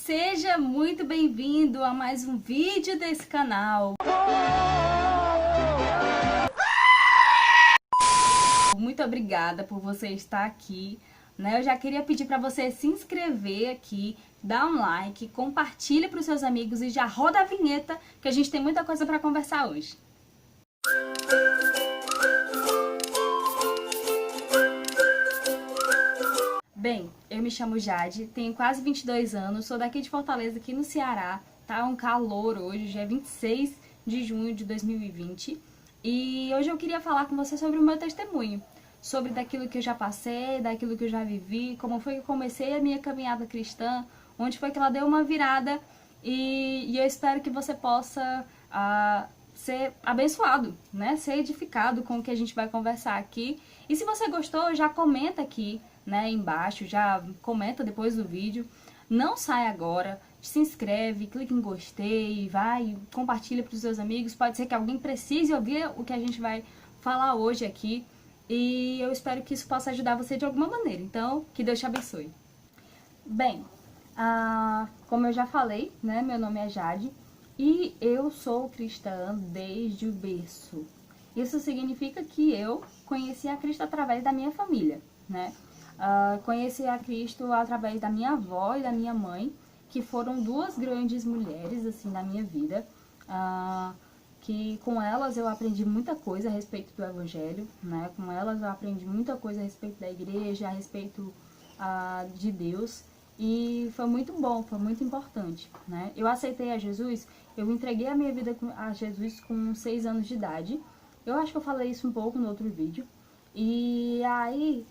Seja muito bem-vindo a mais um vídeo desse canal. Muito obrigada por você estar aqui, né? Eu já queria pedir para você se inscrever aqui, dar um like, compartilha para os seus amigos e já roda a vinheta que a gente tem muita coisa para conversar hoje. Bem, eu me chamo Jade, tenho quase 22 anos, sou daqui de Fortaleza, aqui no Ceará. Tá um calor hoje, já é 26 de junho de 2020. E hoje eu queria falar com você sobre o meu testemunho, sobre daquilo que eu já passei, daquilo que eu já vivi, como foi que eu comecei a minha caminhada cristã, onde foi que ela deu uma virada e eu espero que você possa ser abençoado, né? Ser edificado com o que a gente vai conversar aqui. E se você gostou, já comenta aqui, né, embaixo, já comenta depois do vídeo. Não sai agora, se inscreve, clica em gostei, vai, compartilha para os seus amigos. Pode ser que alguém precise ouvir o que a gente vai falar hoje aqui. E eu espero que isso possa ajudar você de alguma maneira. Então, que Deus te abençoe. Bem, como eu já falei, né, meu nome é Jade e eu sou cristã desde o berço. Isso significa que eu conheci a Cristo através da minha família, né? Conheci a Cristo através da minha avó e da minha mãe, que foram duas grandes mulheres assim na minha vida, que com elas eu aprendi muita coisa a respeito do Evangelho, né? Com elas eu aprendi muita coisa a respeito da igreja, a respeito de Deus, e foi muito bom, foi muito importante, né? Eu aceitei a Jesus, eu entreguei a minha vida a Jesus com 6 anos de idade. Eu acho que eu falei isso um pouco no outro vídeo. E aí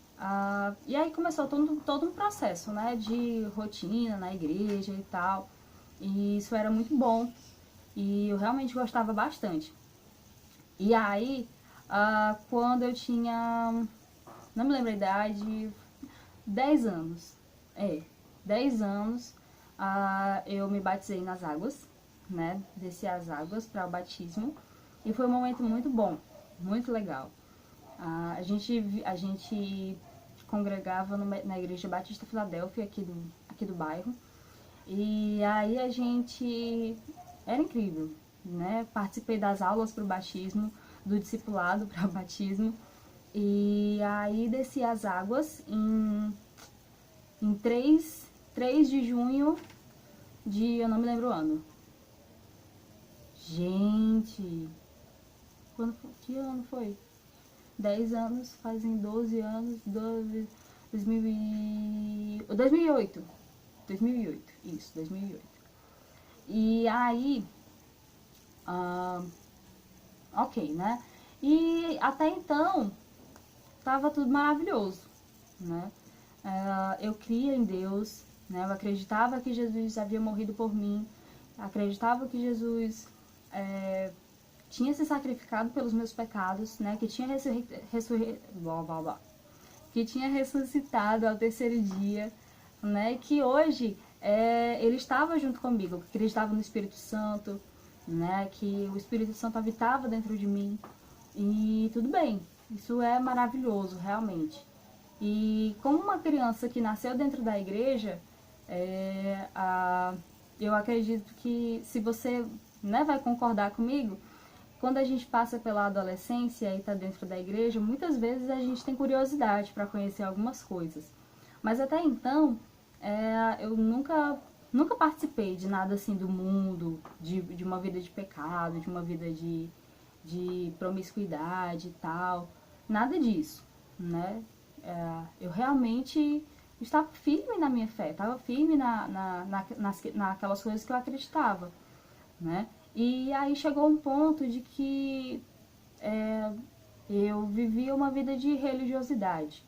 começou todo um processo, né, de rotina na igreja e tal. E isso era muito bom. E eu realmente gostava bastante. E aí, quando eu tinha, não me lembro a idade, 10 anos. 10 anos, eu me batizei nas águas, né, desci as águas para o batismo. E foi um momento muito bom, muito legal. A gente congregava na Igreja Batista Filadélfia, aqui do bairro. E aí a gente... Era incrível, né? Participei das aulas para o batismo, do discipulado para o batismo. E aí desci as águas em 3 de junho de... eu não me lembro o ano. Gente... que ano foi? 10 anos, fazem 12 anos, 2008. 2008, isso, 2008. E aí, ok, né? E até então, tava tudo maravilhoso, né? Eu cria em Deus, né? Eu acreditava que Jesus havia morrido por mim, acreditava que Jesus tinha se sacrificado pelos meus pecados, né, que tinha ressuscitado ao terceiro dia, né, que hoje ele estava junto comigo, que acreditava no Espírito Santo, né, que o Espírito Santo habitava dentro de mim. E tudo bem, isso é maravilhoso, realmente. E como uma criança que nasceu dentro da igreja, eu acredito que, se você, né, vai concordar comigo, quando a gente passa pela adolescência e está dentro da igreja, muitas vezes a gente tem curiosidade para conhecer algumas coisas. Mas até então, eu nunca participei de nada assim do mundo, de uma vida de pecado, de uma vida de promiscuidade e tal. Nada disso, né? Eu realmente estava firme na minha fé, estava firme naquelas coisas que eu acreditava, né? E aí chegou um ponto de que eu vivia uma vida de religiosidade,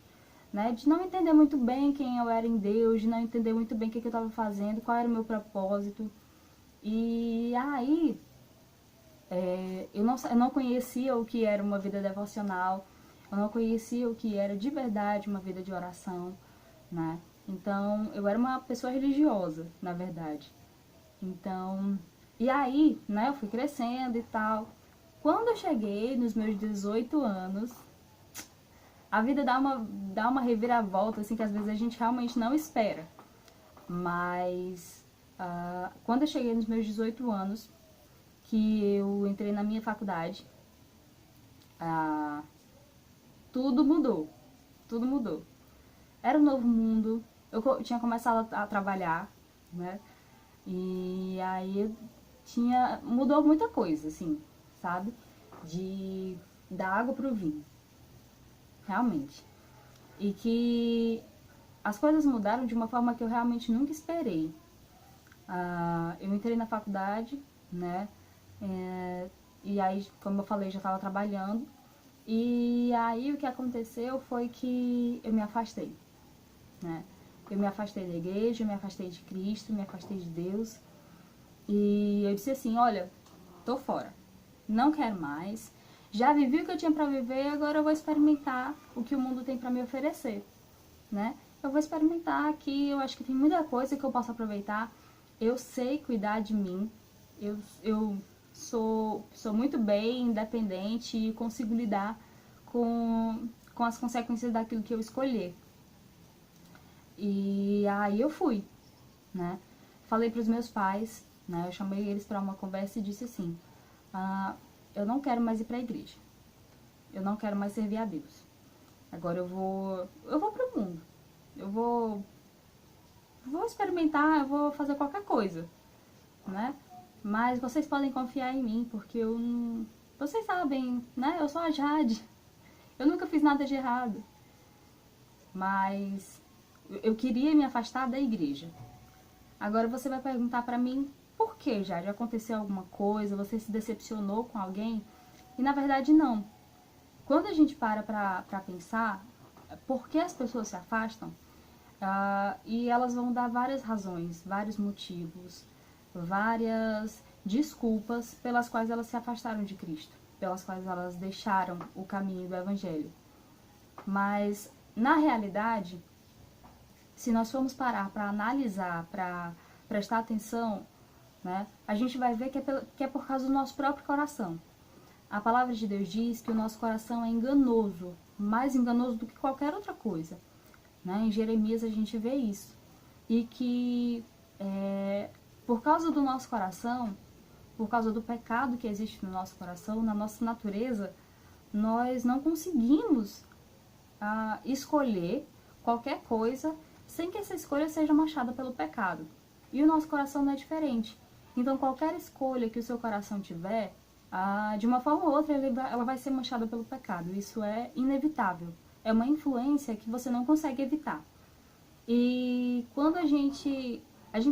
né? De não entender muito bem quem eu era em Deus, de não entender muito bem o que eu estava fazendo, qual era o meu propósito. E aí eu não conhecia o que era uma vida devocional, eu não conhecia o que era de verdade uma vida de oração, né? Então eu era uma pessoa religiosa, na verdade. Então... E aí, né, eu fui crescendo e tal. Quando eu cheguei nos meus 18 anos, a vida dá uma reviravolta, assim, que às vezes a gente realmente não espera. Mas Quando eu cheguei nos meus 18 anos, que eu entrei na minha faculdade, ah, tudo mudou. Tudo mudou. Era um novo mundo. Tinha começado a trabalhar, né? E aí mudou muita coisa, assim, sabe? Da água pro vinho, realmente. E que as coisas mudaram de uma forma que eu realmente nunca esperei. Eu entrei na faculdade, né? E aí, como eu falei, já estava trabalhando. E aí o que aconteceu foi que eu me afastei, né? Eu me afastei da igreja, eu me afastei de Cristo, me afastei de Deus. E eu disse assim, olha, tô fora, não quero mais. Já vivi o que eu tinha para viver, agora eu vou experimentar o que o mundo tem para me oferecer, né? Eu vou experimentar aqui, eu acho que tem muita coisa que eu posso aproveitar. Eu sei cuidar de mim, eu sou muito bem independente e consigo lidar com as consequências daquilo que eu escolher. E aí eu fui, né? Falei para os meus pais, né? Eu chamei eles para uma conversa e disse assim: eu não quero mais ir para a igreja, eu não quero mais servir a Deus. Agora eu vou para o mundo, eu vou experimentar, eu vou fazer qualquer coisa, né? Mas vocês podem confiar em mim, porque eu não... Vocês sabem, né? Eu sou a Jade. Eu nunca fiz nada de errado. Mas eu queria me afastar da igreja. Agora você vai perguntar pra mim, por que, Jade? Aconteceu alguma coisa? Você se decepcionou com alguém? E na verdade não. Quando a gente pra pensar por que as pessoas se afastam, e elas vão dar várias razões, vários motivos, várias desculpas pelas quais elas se afastaram de Cristo, pelas quais elas deixaram o caminho do Evangelho. Mas, na realidade, se nós formos parar para analisar, para prestar atenção, né, a gente vai ver que é por causa do nosso próprio coração. A palavra de Deus diz que o nosso coração é enganoso, mais enganoso do que qualquer outra coisa. Né? Em Jeremias a gente vê isso. E que por causa do nosso coração, por causa do pecado que existe no nosso coração, na nossa natureza, nós não conseguimos escolher qualquer coisa sem que essa escolha seja manchada pelo pecado. E o nosso coração não é diferente. Então, qualquer escolha que o seu coração tiver, de uma forma ou outra, ela vai ser manchada pelo pecado. Isso é inevitável. É uma influência que você não consegue evitar. E quando a gente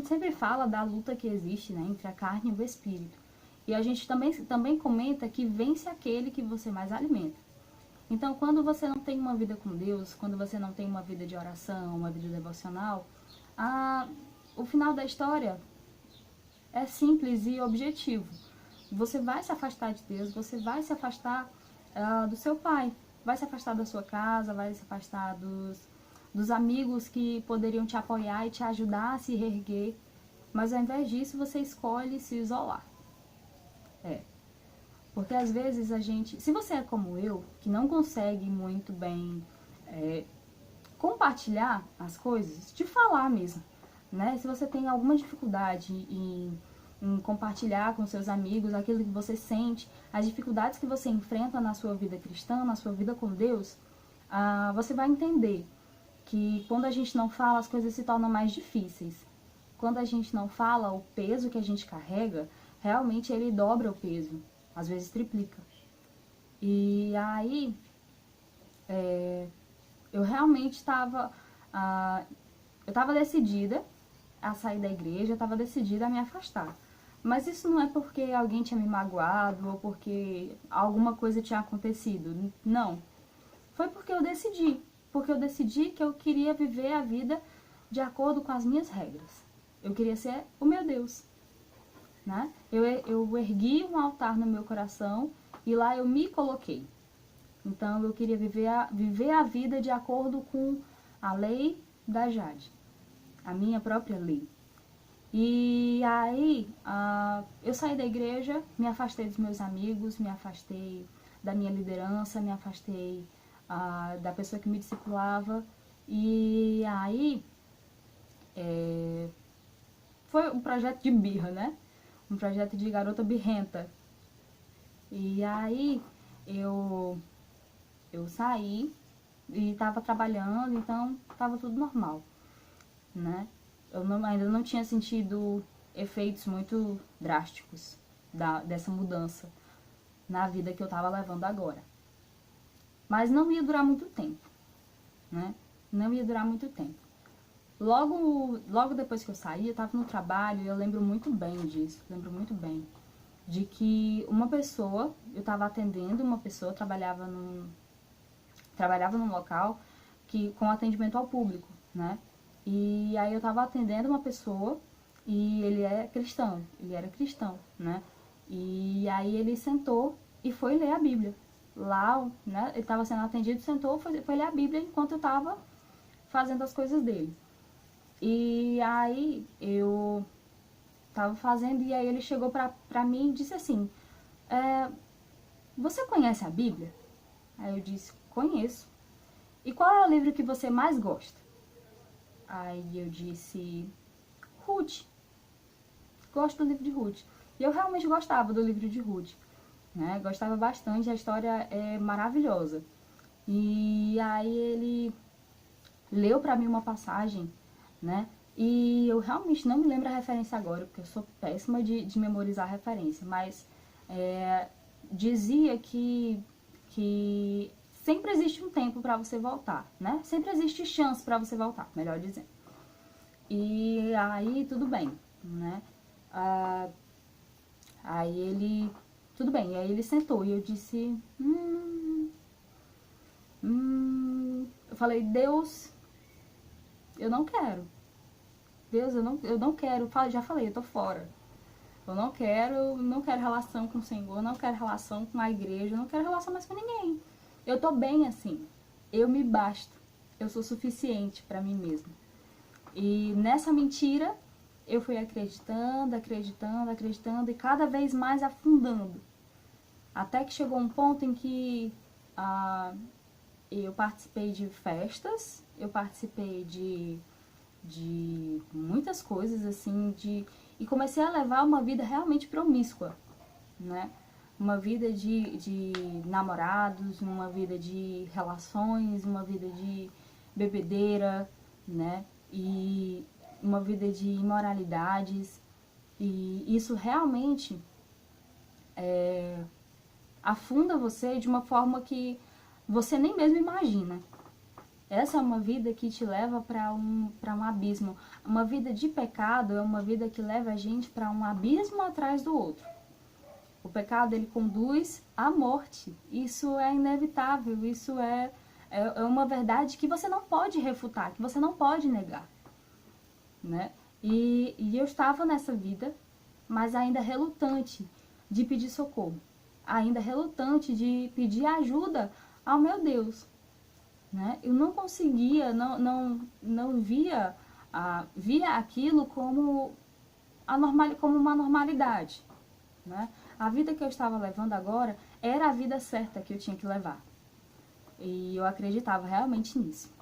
sempre fala da luta que existe, né, entre a carne e o espírito. E a gente também comenta que vence aquele que você mais alimenta. Então, quando você não tem uma vida com Deus, quando você não tem uma vida de oração, uma vida devocional, o final da história é simples e objetivo. Você vai se afastar de Deus, você vai se afastar do seu pai, vai se afastar da sua casa, vai se afastar dos amigos que poderiam te apoiar e te ajudar a se reerguer. Mas ao invés disso, você escolhe se isolar. Porque às vezes se você é como eu, que não consegue muito bem compartilhar as coisas, de falar mesmo, né? Se você tem alguma dificuldade em compartilhar com seus amigos aquilo que você sente, as dificuldades que você enfrenta na sua vida cristã, na sua vida com Deus, você vai entender que quando a gente não fala, as coisas se tornam mais difíceis. Quando a gente não fala, o peso que a gente carrega, realmente ele dobra o peso, às vezes triplica. E aí, eu realmente estava decidida a sair da igreja, eu estava decidida a me afastar. Mas isso não é porque alguém tinha me magoado ou porque alguma coisa tinha acontecido. Não. Foi porque eu decidi. Porque eu decidi que eu queria viver a vida de acordo com as minhas regras. Eu queria ser o meu Deus. Né? Eu ergui um altar no meu coração e lá eu me coloquei. Então eu queria viver a vida de acordo com a lei da Jade. A minha própria lei. E aí, eu saí da igreja, me afastei dos meus amigos, me afastei da minha liderança, me afastei da pessoa que me discipulava. E aí, foi um projeto de birra, né? Um projeto de garota birrenta. E aí eu saí e tava trabalhando, então tava tudo normal, né? Ainda não tinha sentido efeitos muito drásticos dessa mudança na vida que eu tava levando agora. Mas não ia durar muito tempo, né? Não ia durar muito tempo. Logo depois que eu saí, eu tava no trabalho e eu lembro muito bem disso, lembro muito bem. De que uma pessoa, eu tava atendendo uma pessoa, trabalhava num local com atendimento ao público, né? E aí eu tava atendendo uma pessoa e ele era cristão, né? E aí ele sentou e foi ler a Bíblia. Lá, né, ele estava sendo atendido, sentou, foi ler a Bíblia enquanto eu estava fazendo as coisas dele. E aí eu tava fazendo e aí ele chegou pra mim e disse assim, você conhece a Bíblia? Aí eu disse, conheço. E qual é o livro que você mais gosta? Aí eu disse, Ruth. Gosto do livro de Ruth. E eu realmente gostava do livro de Ruth, né? Gostava bastante, a história é maravilhosa. E aí ele leu pra mim uma passagem, né? E eu realmente não me lembro a referência agora, porque eu sou péssima de memorizar a referência, mas dizia que sempre existe um tempo para você voltar, né? Sempre existe chance para você voltar, melhor dizendo. E aí tudo bem, né? Aí ele, tudo bem, aí ele sentou e eu disse, eu falei, Deus, eu não quero. Deus, eu não quero, já falei, eu tô fora. Eu não quero relação com o Senhor, eu não quero relação com a igreja, eu não quero relação mais com ninguém. Eu tô bem assim, eu me basto, eu sou suficiente pra mim mesma. E nessa mentira, eu fui acreditando e cada vez mais afundando. Até que chegou um ponto em que eu participei de festas, eu participei de muitas coisas, assim, e comecei a levar uma vida realmente promíscua, né? Uma vida de namorados, uma vida de relações, uma vida de bebedeira, né? E uma vida de imoralidades. E isso realmente afunda você de uma forma que você nem mesmo imagina. Essa é uma vida que te leva para um abismo. Uma vida de pecado é uma vida que leva a gente para um abismo atrás do outro. O pecado, ele conduz à morte. Isso é inevitável, isso é uma verdade que você não pode refutar, que você não pode negar, né? E eu estava nessa vida, mas ainda relutante de pedir socorro. Ainda relutante de pedir ajuda ao meu Deus. Né? Eu não conseguia, não via, via aquilo como uma normalidade. Né? A vida que eu estava levando agora era a vida certa que eu tinha que levar. E eu acreditava realmente nisso.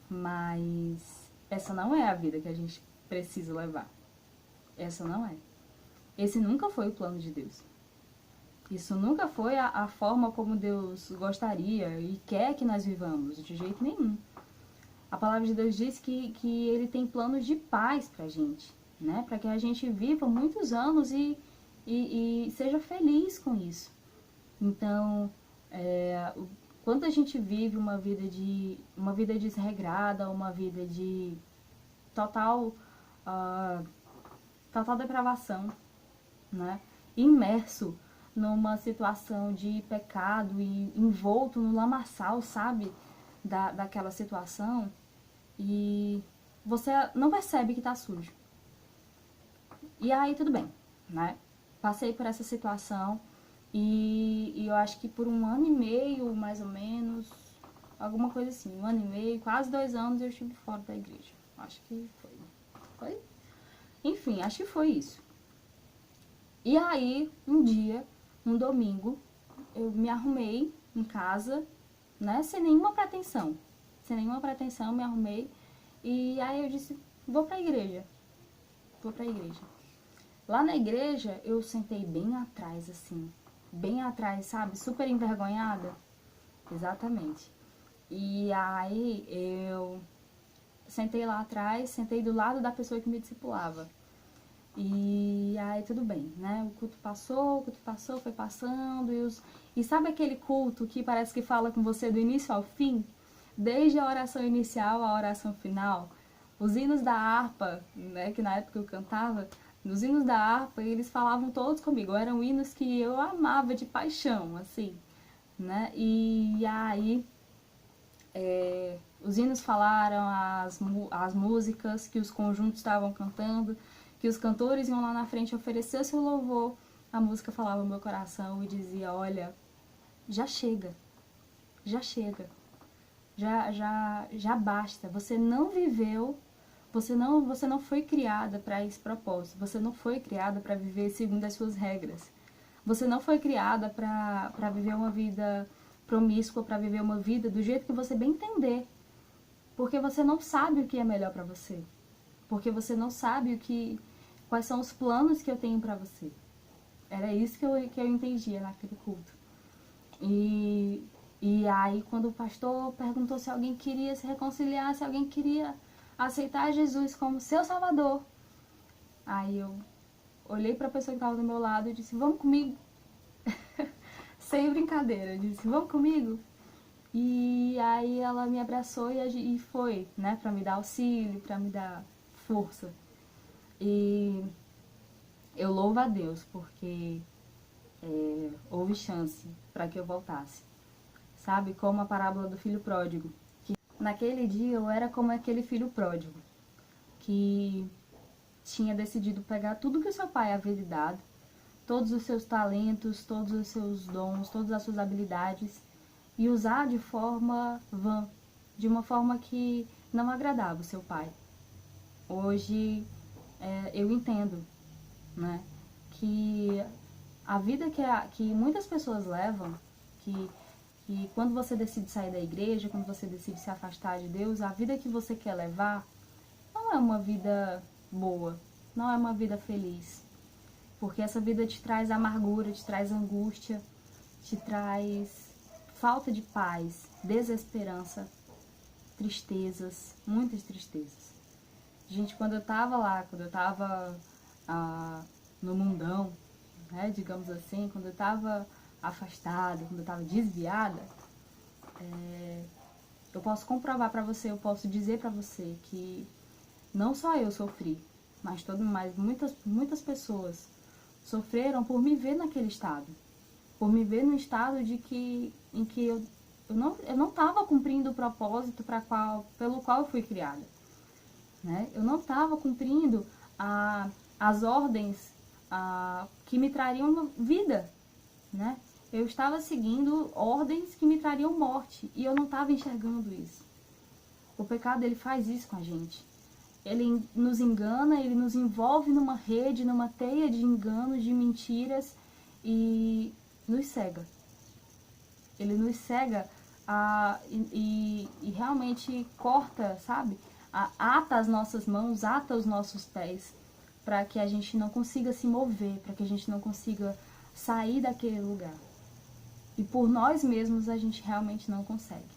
Mas essa não é a vida que a gente precisa levar. Essa não é. Esse nunca foi o plano de Deus. Isso nunca foi a forma como Deus gostaria e quer que nós vivamos, de jeito nenhum. A palavra de Deus diz que Ele tem planos de paz pra gente, né? Para que a gente viva muitos anos e seja feliz com isso. Então, quando a gente vive uma vida desregrada, uma vida de total depravação, né? Imerso numa situação de pecado e envolto no lamaçal, sabe? Daquela situação. E você não percebe que tá sujo. E aí tudo bem, né? Passei por essa situação e eu acho que por 1 ano e meio, mais ou menos, alguma coisa assim, 1 ano e meio, quase 2 anos eu estive fora da igreja. Acho que foi? Enfim, acho que foi isso. E aí, um dia, um domingo, eu me arrumei em casa, né, sem nenhuma pretensão. Sem nenhuma pretensão, me arrumei. E aí eu disse, vou pra igreja. vou pra igreja. Lá na igreja, eu sentei bem atrás, assim, bem atrás, sabe? Super envergonhada. Exatamente. E aí, eu sentei lá atrás, sentei do lado da pessoa que me discipulava. E aí tudo bem, né? O culto passou, foi passando. E sabe aquele culto que parece que fala com você do início ao fim? Desde a oração inicial à oração final. Os hinos da harpa, né? Que na época eu cantava, nos hinos da harpa eles falavam todos comigo. Eram hinos que eu amava de paixão, assim, né? E aí os hinos falaram, as músicas que os conjuntos estavam cantando, que os cantores iam lá na frente oferecer o seu louvor. A música falava no meu coração e dizia, olha, já chega, já chega, já basta. Você não viveu, você não foi criada para esse propósito, você não foi criada para viver segundo as suas regras. Você não foi criada para viver uma vida promíscua, para viver uma vida do jeito que você bem entender. Porque você não sabe o que é melhor para você. Porque você não sabe quais são os planos que eu tenho para você. Era isso que eu entendia naquele culto. E aí, quando o pastor perguntou se alguém queria se reconciliar, se alguém queria aceitar Jesus como seu salvador, aí eu olhei para a pessoa que estava do meu lado e disse, vamos comigo. Sem brincadeira, eu disse, vamos comigo. E aí ela me abraçou e foi, né, para me dar auxílio, para me dar força. E eu louvo a Deus porque houve chance para que eu voltasse. Sabe, como a parábola do filho pródigo. Que naquele dia eu era como aquele filho pródigo, que tinha decidido pegar tudo que o seu pai havia lhe dado, todos os seus talentos, todos os seus dons, todas as suas habilidades, e usar de forma vã, de uma forma que não agradava o seu pai. Hoje eu entendo, né, que a vida que muitas pessoas levam, que quando você decide sair da igreja, quando você decide se afastar de Deus, a vida que você quer levar não é uma vida boa, não é uma vida feliz. Porque essa vida te traz amargura, te traz angústia, te traz falta de paz, desesperança, tristezas, muitas tristezas. Gente, quando eu tava lá, quando eu tava no mundão, né, digamos assim, quando eu tava afastada, quando eu tava desviada, eu posso comprovar pra você, eu posso dizer pra você que não só eu sofri, mas muitas pessoas sofreram por me ver naquele estado. Por me ver no estado em que eu não estava cumprindo o propósito pelo qual eu fui criada. Né? Eu não estava cumprindo as ordens que me trariam vida. Né? Eu estava seguindo ordens que me trariam morte e eu não estava enxergando isso. O pecado, ele faz isso com a gente. Ele nos engana, ele nos envolve numa rede, numa teia de enganos, de mentiras e nos cega. Ele nos cega e realmente corta, sabe? Ata as nossas mãos, ata os nossos pés, para que a gente não consiga se mover, para que a gente não consiga sair daquele lugar. E por nós mesmos a gente realmente não consegue.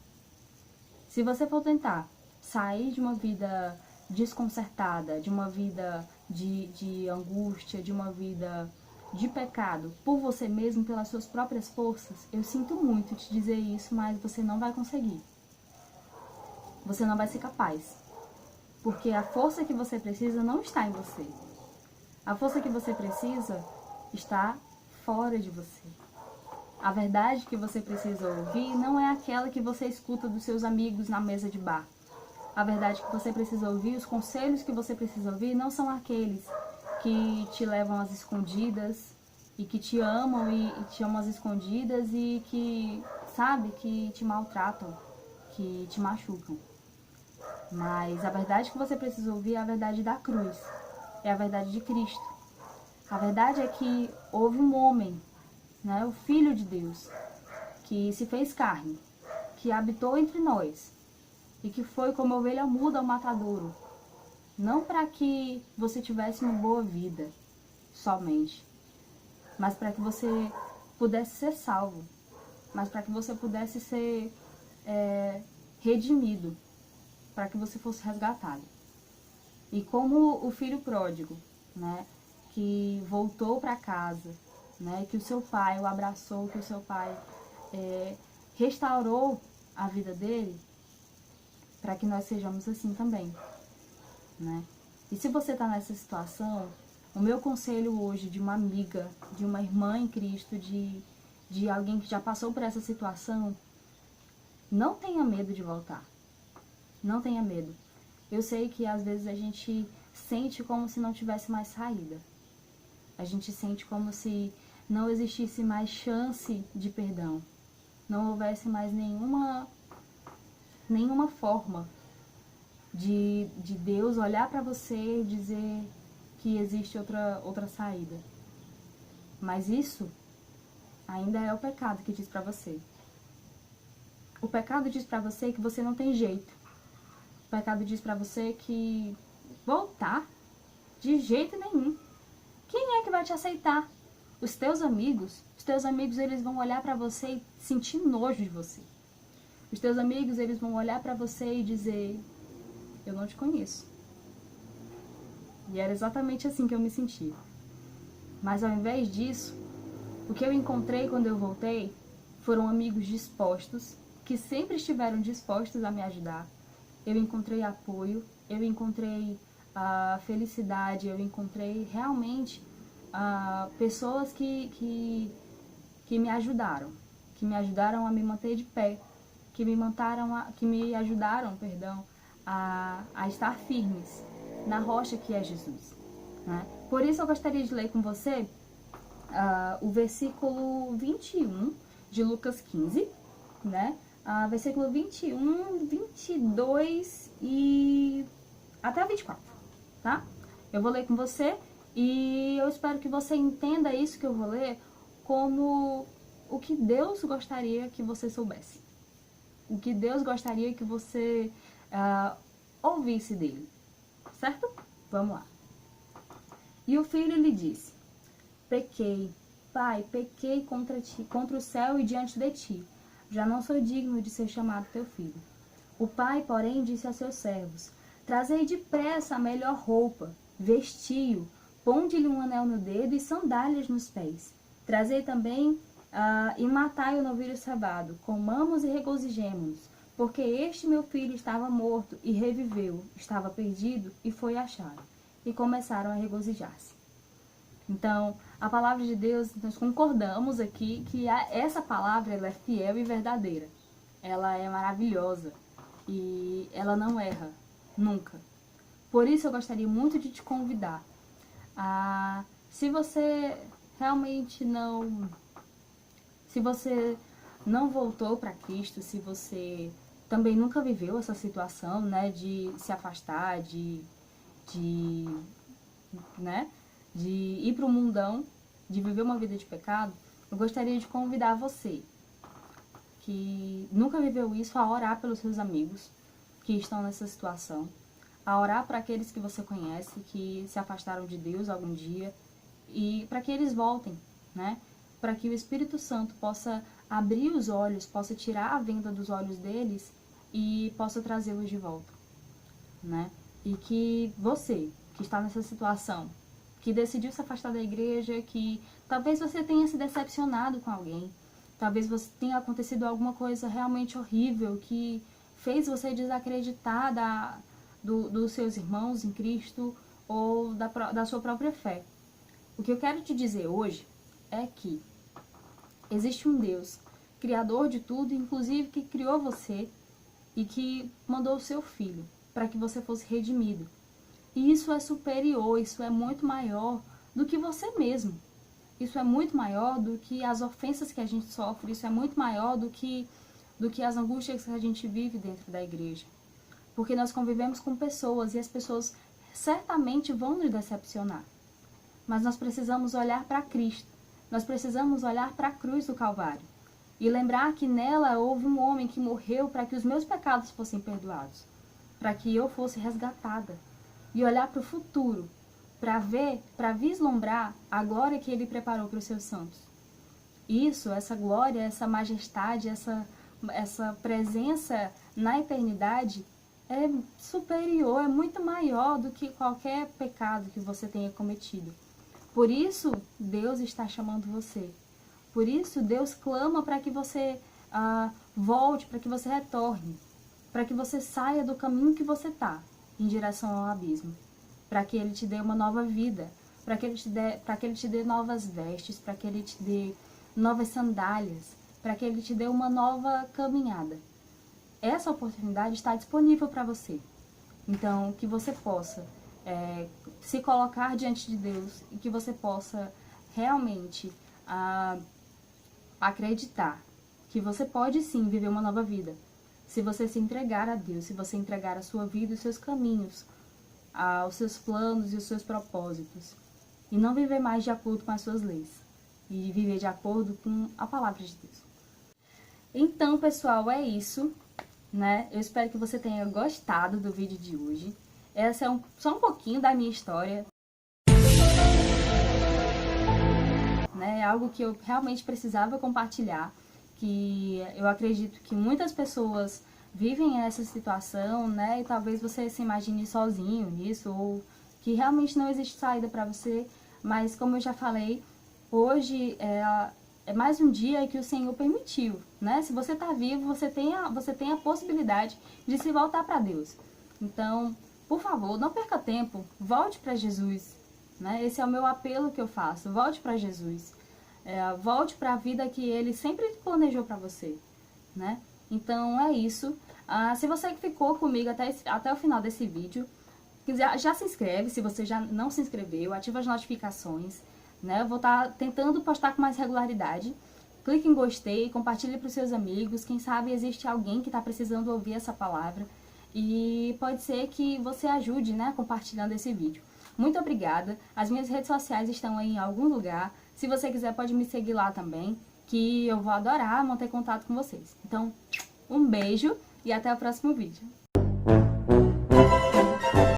Se você for tentar sair de uma vida desconcertada, de uma vida de angústia, de uma vida de pecado, por você mesmo, pelas suas próprias forças, eu sinto muito te dizer isso, mas você não vai conseguir. Você não vai ser capaz. Porque a força que você precisa não está em você. A força que você precisa está fora de você. A verdade que você precisa ouvir não é aquela que você escuta dos seus amigos na mesa de bar. A verdade que você precisa ouvir, os conselhos que você precisa ouvir não são aqueles que te levam às escondidas e que te amam e te amam às escondidas e que, sabe, que te maltratam, que te machucam. Mas a verdade que você precisa ouvir é a verdade da cruz, é a verdade de Cristo. A verdade é que houve um homem, né, o Filho de Deus, que se fez carne, que habitou entre nós e que foi como ovelha muda ao matadouro, não para que você tivesse uma boa vida somente, mas para que você pudesse ser salvo, mas para que você pudesse ser redimido, para que você fosse resgatado. E como o filho pródigo, né, que voltou para casa, né, que o seu pai o abraçou, que o seu pai restaurou a vida dele, para que nós sejamos assim também, né? E se você está nessa situação, o meu conselho hoje de uma amiga, de uma irmã em Cristo, de alguém que já passou por essa situação, não tenha medo de voltar. Não tenha medo. Eu sei que às vezes a gente sente como se não tivesse mais saída. A gente sente como se não existisse mais chance de perdão. Não houvesse mais nenhuma forma de Deus olhar para você e dizer que existe outra saída. Mas isso ainda é o pecado que diz para você. O pecado diz para você que você não tem jeito. O pecado diz para você que voltar de jeito nenhum. Quem é que vai te aceitar? Os teus amigos eles vão olhar para você e sentir nojo de você. Os teus amigos, eles vão olhar para você e dizer: eu não te conheço. E era exatamente assim que eu me sentia. Mas ao invés disso, o que eu encontrei quando eu voltei foram amigos dispostos, que sempre estiveram dispostos a me ajudar. Eu encontrei apoio, eu encontrei felicidade, eu encontrei realmente pessoas que me ajudaram a me manter de pé, que me ajudaram, a estar firmes na rocha que é Jesus, né? Por isso eu gostaria de ler com você o versículo 21 de Lucas 15, né? Versículo 21, 22 e até 24, tá? Eu vou ler com você e eu espero que você entenda isso que eu vou ler como o que Deus gostaria que você soubesse. O que Deus gostaria que você ouvisse dele, certo? Vamos lá. E o filho lhe disse: pequei, pai, pequei contra o céu e diante de ti. Já não sou digno de ser chamado teu filho. O pai, porém, disse a seus servos: trazei depressa a melhor roupa, vestiu, ponde-lhe um anel no dedo e sandálias nos pés. Trazei também e matai o novilho cevado, comamos e regozijemo-nos, porque este meu filho estava morto e reviveu, estava perdido e foi achado. E começaram a regozijar-se. Então, a palavra de Deus, nós concordamos aqui que essa palavra ela é fiel e verdadeira. Ela é maravilhosa e ela não erra, nunca. Por isso eu gostaria muito de te convidar se você realmente se você não voltou para Cristo, se você também nunca viveu essa situação, né, de se afastar, né, de ir para o mundão, de viver uma vida de pecado, eu gostaria de convidar você que nunca viveu isso a orar pelos seus amigos que estão nessa situação, a orar para aqueles que você conhece, que se afastaram de Deus algum dia, e para que eles voltem, né? Para que o Espírito Santo possa abrir os olhos, possa tirar a venda dos olhos deles e possa trazê-los de volta, né? E que você, que está nessa situação, que decidiu se afastar da igreja, que talvez você tenha se decepcionado com alguém, talvez você tenha acontecido alguma coisa realmente horrível que fez você desacreditar dos seus irmãos em Cristo ou da sua própria fé. O que eu quero te dizer hoje é que existe um Deus, criador de tudo, inclusive que criou você e que mandou o seu filho para que você fosse redimido. E isso é superior, isso é muito maior do que você mesmo. Isso é muito maior do que as ofensas que a gente sofre, isso é muito maior do que as angústias que a gente vive dentro da igreja. Porque nós convivemos com pessoas e as pessoas certamente vão nos decepcionar. Mas nós precisamos olhar para Cristo. Nós precisamos olhar para a cruz do Calvário. E lembrar que nela houve um homem que morreu para que os meus pecados fossem perdoados. Para que eu fosse resgatada. e olhar para o futuro, para ver, para vislumbrar a glória que Ele preparou para os seus santos. Isso, essa glória, essa majestade, essa presença na eternidade é superior, é muito maior do que qualquer pecado que você tenha cometido. Por isso, Deus está chamando você. Por isso, Deus clama para que você volte, para que você retorne, para que você saia do caminho que você está, em direção ao abismo, para que Ele te dê uma nova vida, para que Ele te dê novas vestes, para que Ele te dê novas sandálias, para que Ele te dê uma nova caminhada. Essa oportunidade está disponível para você. Então, que você possa se colocar diante de Deus e que você possa realmente acreditar que você pode sim viver uma nova vida. Se você se entregar a Deus, se você entregar a sua vida, os seus caminhos, os seus planos e os seus propósitos. E não viver mais de acordo com as suas leis. E viver de acordo com a palavra de Deus. Então, pessoal, é isso, né? Eu espero que você tenha gostado do vídeo de hoje. Essa é só um pouquinho da minha história. Né? É algo que eu realmente precisava compartilhar. Que eu acredito que muitas pessoas vivem essa situação, né? E talvez você se imagine sozinho nisso, ou que realmente não existe saída para você. Mas como eu já falei, hoje é mais um dia que o Senhor permitiu, né? Se você está vivo, você tem a possibilidade de se voltar para Deus. Então, por favor, não perca tempo, volte para Jesus, né? Esse é o meu apelo que eu faço, volte para Jesus. Volte para a vida que Ele sempre planejou para você, né? Então, é isso. Se você ficou comigo até o final desse vídeo, já se inscreve, se você já não se inscreveu, ativa as notificações, né? Eu vou estar tentando postar com mais regularidade. Clique em gostei, compartilhe para os seus amigos. Quem sabe existe alguém que está precisando ouvir essa palavra. E pode ser que você ajude, né, compartilhando esse vídeo. Muito obrigada. As minhas redes sociais estão aí em algum lugar. Se você quiser, pode me seguir lá também, que eu vou adorar manter contato com vocês. Então, um beijo e até o próximo vídeo.